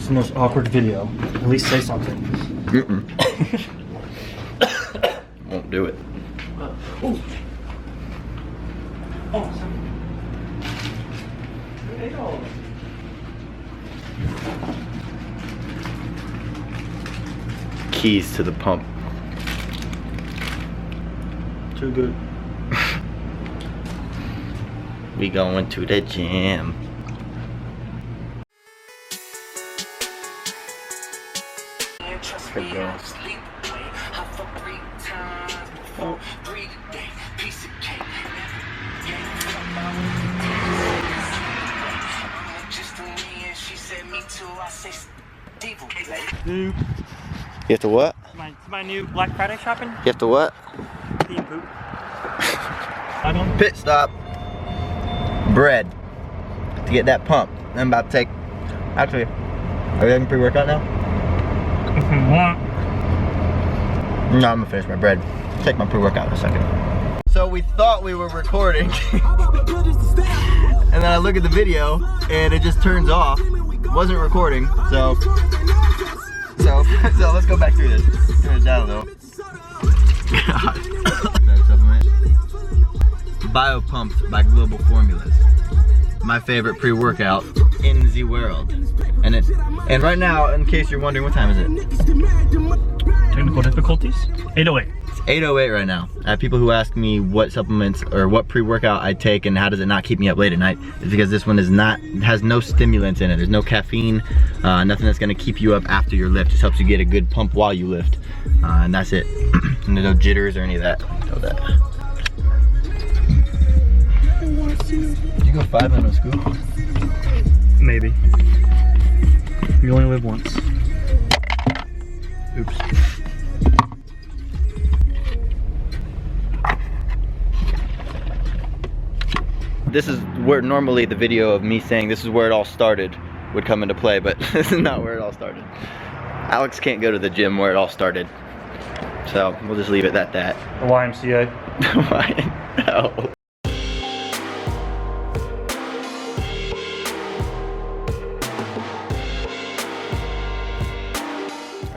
the most awkward video. At least say something. Won't do it. Oh. Keys to the pump. Too good. We going to the gym. Here goes. Oh. New. You have to what? My new Black Friday shopping. You have to what? Pee and poop. I don't. Pit stop. Bread. To get that pump. I'm about to take. Actually, are we having pre-workout now? If you want. No, I'm gonna finish my bread. Take my pre-workout in a second. So we thought we were recording. And then I look at the video and it just turns off. Wasn't recording, so let's go back through this. Turn it down though. Bio Pumped by Global Formulas. My favorite pre-workout in the world. And right now, in case you're wondering, what time is it? Technical difficulties. 8:08. It's 8:08 right now. I have people who ask me what supplements or what pre-workout I take and how does it not keep me up late at night. It's because this one has no stimulants in it. There's no caffeine, nothing that's gonna keep you up after your lift. Just helps you get a good pump while you lift. And that's it. And there's no jitters or any of that. Did you go 5 in school? Maybe. You only live once. Oops. This is where normally the video of me saying this is where it all started would come into play, but this is not where it all started. Alex can't go to the gym where it all started. So we'll just leave it at that. The YMCA. Why? No.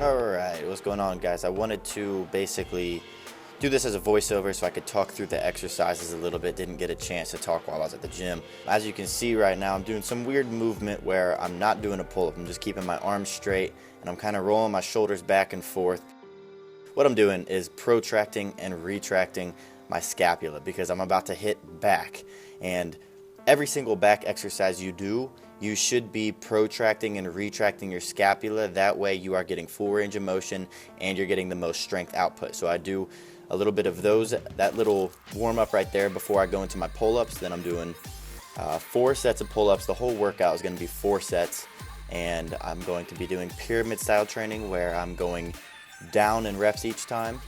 Alright, what's going on, guys? I wanted to basically do this as a voiceover so I could talk through the exercises a little bit. Didn't get a chance to talk while I was at the gym. As you can see right now, I'm doing some weird movement where I'm not doing a pull-up. I'm just keeping my arms straight and I'm kind of rolling my shoulders back and forth. What I'm doing is protracting and retracting my scapula because I'm about to hit back. And every single back exercise you do, you should be protracting and retracting your scapula. That way you are getting full range of motion and you're getting the most strength output. So I do a little bit of that little warm up right there before I go into my pull-ups. Then I'm doing 4 sets of pull-ups. The whole workout is going to be 4 sets, and I'm going to be doing pyramid style training where I'm going down in reps each time,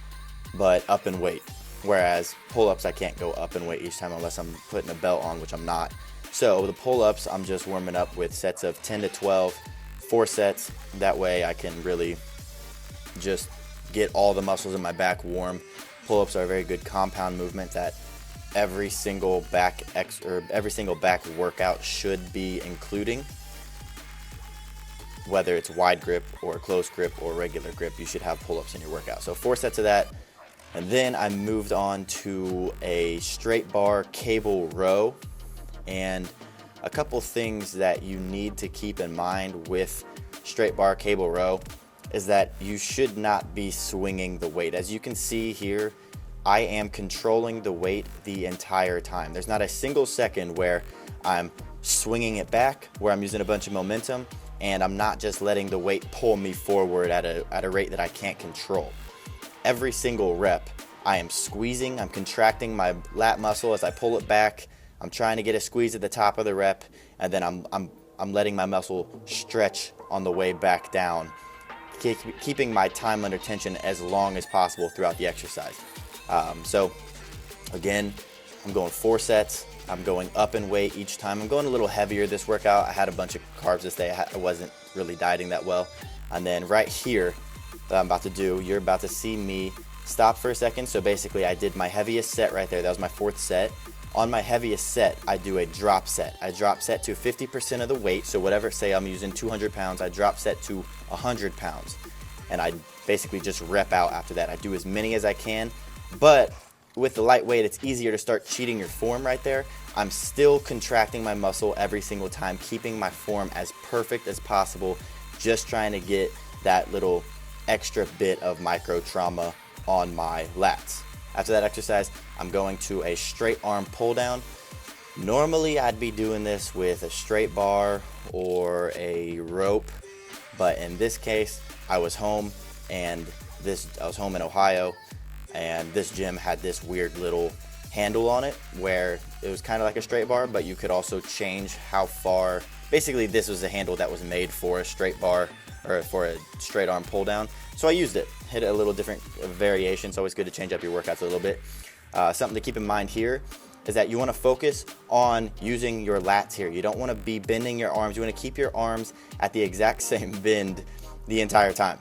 but up in weight. Whereas pull-ups, I can't go up in weight each time unless I'm putting a belt on, which I'm not. So the pull-ups, I'm just warming up with sets of 10 to 12, 4 sets. That way I can really just get all the muscles in my back warm. Pull-ups are a very good compound movement that every single back workout should be including. Whether it's wide grip or close grip or regular grip, you should have pull-ups in your workout. So 4 sets of that. And then I moved on to a straight bar cable row. And a couple things that you need to keep in mind with straight bar cable row is that you should not be swinging the weight. As you can see here, I am controlling the weight the entire time. There's not a single second where I'm swinging it back, where I'm using a bunch of momentum, and I'm not just letting the weight pull me forward at a rate that I can't control. Every single rep, I am squeezing, I'm contracting my lat muscle as I pull it back. I'm trying to get a squeeze at the top of the rep, and then I'm letting my muscle stretch on the way back down, keeping my time under tension as long as possible throughout the exercise. So again, I'm going 4 sets. I'm going up in weight each time. I'm going a little heavier this workout. I had a bunch of carbs this day. I wasn't really dieting that well. And then right here that I'm about to do, you're about to see me stop for a second. So basically I did my heaviest set right there. That was my 4th set. On my heaviest set, I do a drop set. I drop set to 50% of the weight. So whatever, say I'm using 200 pounds, I drop set to 100 pounds. And I basically just rep out after that. I do as many as I can, but with the light weight, it's easier to start cheating your form right there. I'm still contracting my muscle every single time, keeping my form as perfect as possible, just trying to get that little extra bit of micro trauma on my lats. After that exercise, I'm going to a straight arm pull down. Normally, I'd be doing this with a straight bar or a rope, but in this case, I was home in Ohio, and this gym had this weird little handle on it where it was kind of like a straight bar, but you could also change how far. Basically, this was a handle that was made for a straight bar or for a straight arm pull down. So I used it, hit a little different variation. It's always good to change up your workouts a little bit. Something to keep in mind here is that you want to focus on using your lats here. You don't want to be bending your arms. You want to keep your arms at the exact same bend the entire time.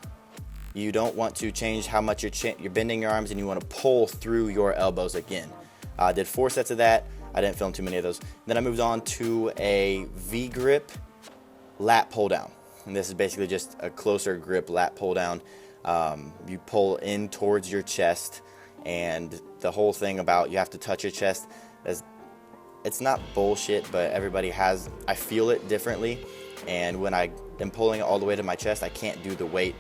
You don't want to change how much you're bending your arms, and you want to pull through your elbows again. I did 4 sets of that. I didn't film too many of those. Then I moved on to a V-grip lat pull down. And this is basically just a closer grip lat pull down. You pull in towards your chest, and the whole thing about you have to touch your chest, it's not bullshit, but I feel it differently. And when I am pulling it all the way to my chest, I can't do the weight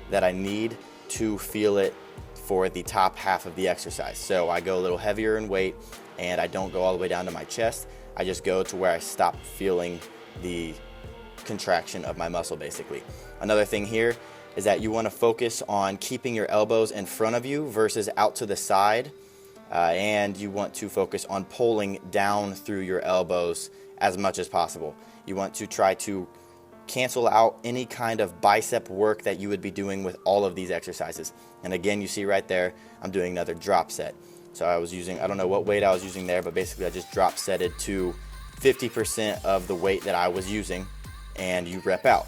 that I need to feel it for the top half of the exercise. So I go a little heavier in weight, and I don't go all the way down to my chest. I just go to where I stop feeling the contraction of my muscle, basically. Another thing here is that you want to focus on keeping your elbows in front of you versus out to the side, and you want to focus on pulling down through your elbows as much as possible. You want to try to cancel out any kind of bicep work that you would be doing with all of these exercises. And again, you see right there, I'm doing another drop set. So I don't know what weight I was using there, but basically I just drop setted to 50% of the weight that I was using, and you rep out.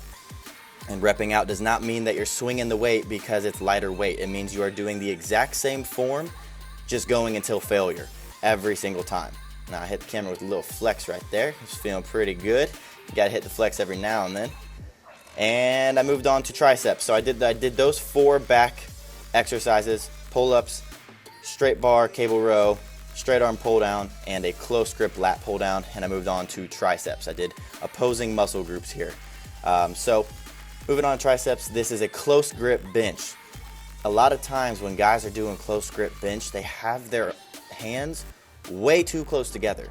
And repping out does not mean that you're swinging the weight because it's lighter weight. It means you are doing the exact same form, just going until failure every single time. Now I hit the camera with a little flex right there. It's feeling pretty good. You gotta hit the flex every now and then. And I moved on to triceps. So I did those 4 back exercises: pull-ups, straight bar, cable row, straight arm pull down, and a close grip lat pull down. And I moved on to triceps. I did opposing muscle groups here. So moving on to triceps, this is a close grip bench. A lot of times when guys are doing close grip bench, they have their hands way too close together.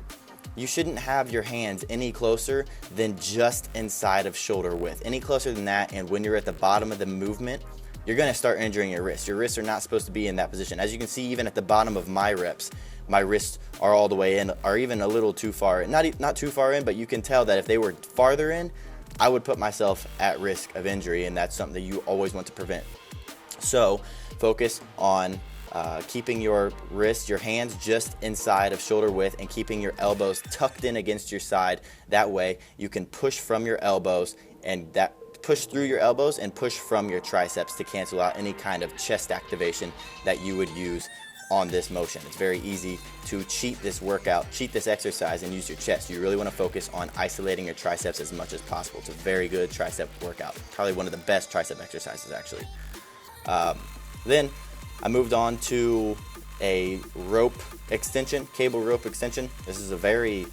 You shouldn't have your hands any closer than just inside of shoulder width. Any closer than that, and when you're at the bottom of the movement, you're gonna start injuring your wrists. Your wrists are not supposed to be in that position. As you can see, even at the bottom of my reps, my wrists are all the way in, or even a little too far in. Not too far in, but you can tell that if they were farther in, I would put myself at risk of injury, and that's something that you always want to prevent. So focus on keeping your wrists, your hands just inside of shoulder width, and keeping your elbows tucked in against your side. That way you can push from your elbows, and push through your elbows and push from your triceps to cancel out any kind of chest activation that you would use on this motion. It's very easy to cheat this workout, cheat this exercise, and use your chest. You really want to focus on isolating your triceps as much as possible. It's a very good tricep workout. Probably one of the best tricep exercises, actually. Then I moved on to a rope extension, cable rope extension. This is a very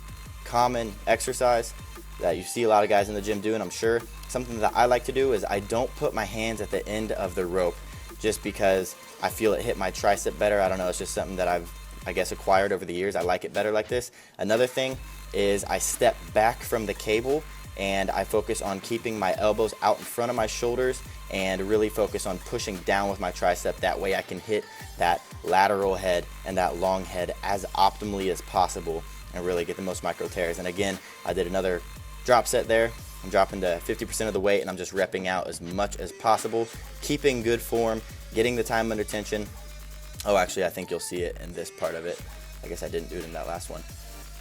common exercise that you see a lot of guys in the gym doing, I'm sure. Something that I like to do is I don't put my hands at the end of the rope just because I feel it hit my tricep better. I don't know, it's just something that I've, I guess, acquired over the years. I like it better like this. Another thing is I step back from the cable and I focus on keeping my elbows out in front of my shoulders and really focus on pushing down with my tricep. That way I can hit that lateral head and that long head as optimally as possible and really get the most micro tears. And again, I did another drop set there. I'm dropping to 50% of the weight, and I'm just repping out as much as possible, keeping good form, getting the time under tension. Oh, actually, I think you'll see it in this part of it. I guess I didn't do it in that last one.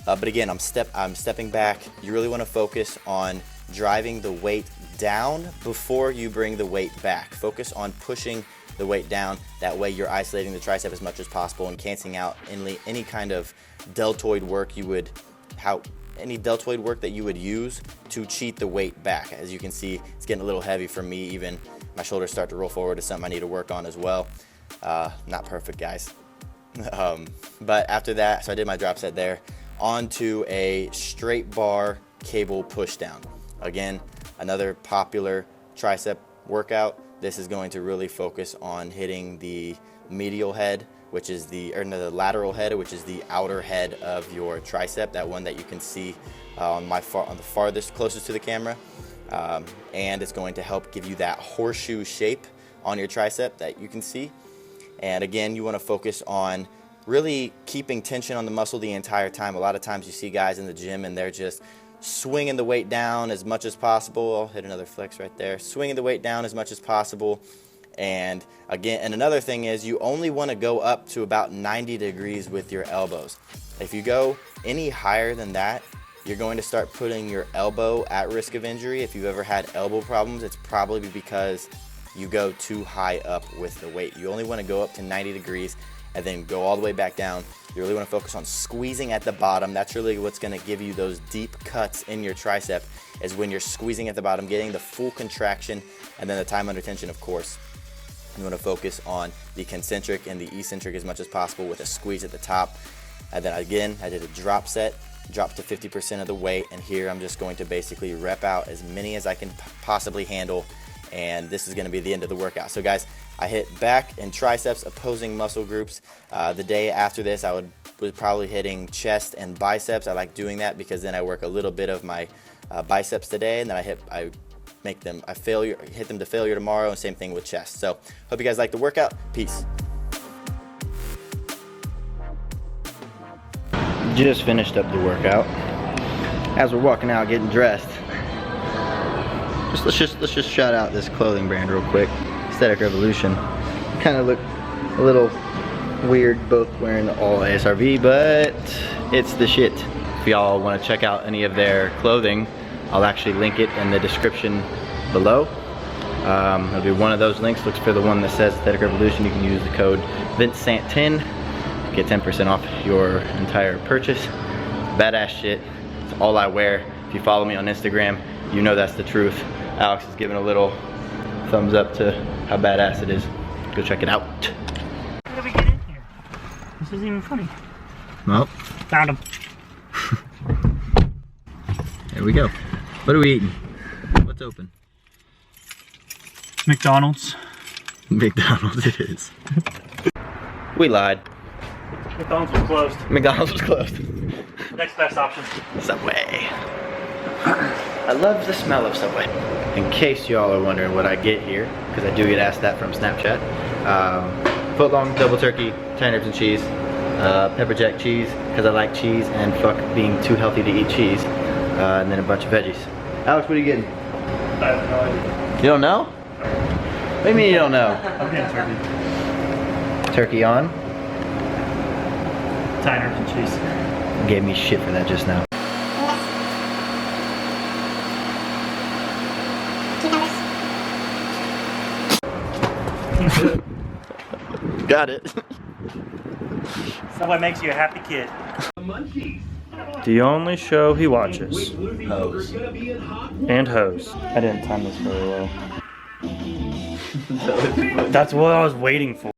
But again, I'm stepping back. You really want to focus on driving the weight down before you bring the weight back. Focus on pushing the weight down. That way you're isolating the tricep as much as possible and canceling out any kind of deltoid work any deltoid work that you would use to cheat the weight back. As you can see, it's getting a little heavy for me. Even my shoulders start to roll forward. It's something I need to work on as well. Not perfect, guys. But after that, so I did my drop set there. On to a straight bar cable push down. Again, another popular tricep workout. This is going to really focus on hitting the medial head, which is the lateral head, which is the outer head of your tricep, that one that you can see on the farthest, closest to the camera. And it's going to help give you that horseshoe shape on your tricep that you can see. And again, you want to focus on really keeping tension on the muscle the entire time. A lot of times you see guys in the gym and they're just swinging the weight down as much as possible. I'll hit another flex right there. Swinging the weight down as much as possible. And again, and another thing is you only want to go up to about 90 degrees with your elbows. If you go any higher than that, you're going to start putting your elbow at risk of injury. If you've ever had elbow problems, it's probably because you go too high up with the weight. You only want to go up to 90 degrees and then go all the way back down. You really want to focus on squeezing at the bottom. That's really what's going to give you those deep cuts in your tricep, is when you're squeezing at the bottom, getting the full contraction, and then the time under tension, of course. You want to focus on the concentric and the eccentric as much as possible with a squeeze at the top. And then again, I did a drop set, dropped to 50% of the weight, and here I'm just going to basically rep out as many as I can possibly handle, and this is going to be the end of the workout. So guys, I hit back and triceps, opposing muscle groups. The day after this, I was probably hitting chest and biceps. I like doing that because then I work a little bit of my biceps today, and then I hit them to failure tomorrow, and same thing with chest. So hope you guys like the workout. Peace. Just finished up the workout. As we're walking out getting dressed, let's just shout out this clothing brand real quick. Aesthetic Revolution. Kind of look a little weird both wearing all ASRV, but it's the shit. If y'all want to check out any of their clothing, I'll actually link it in the description below. It'll be one of those links. Look for the one that says Aesthetic Revolution. You can use the code VINCENT10 to get 10% off your entire purchase. Badass shit. It's all I wear. If you follow me on Instagram, you know that's the truth. Alex is giving a little thumbs up to how badass it is. Go check it out. How did we get in here? This isn't even funny. Well, found him. There we go. What are we eating? What's open? McDonald's. McDonald's it is. We lied. McDonald's was closed. McDonald's was closed. Next best option. Subway. I love the smell of Subway. In case y'all are wondering what I get here, because I do get asked that from Snapchat. Footlong double turkey, 10 ribs and cheese, pepper jack cheese, because I like cheese and fuck being too healthy to eat cheese, and then a bunch of veggies. Alex, what are you getting? I have no idea. You don't know? What do you mean you don't know? I'm getting turkey. Turkey on? 10 ribs and cheese. You gave me shit for that just now. Got it. Subway makes you a happy kid. The only show he watches. Hose. And hose. I didn't time this very well. That's what I was waiting for.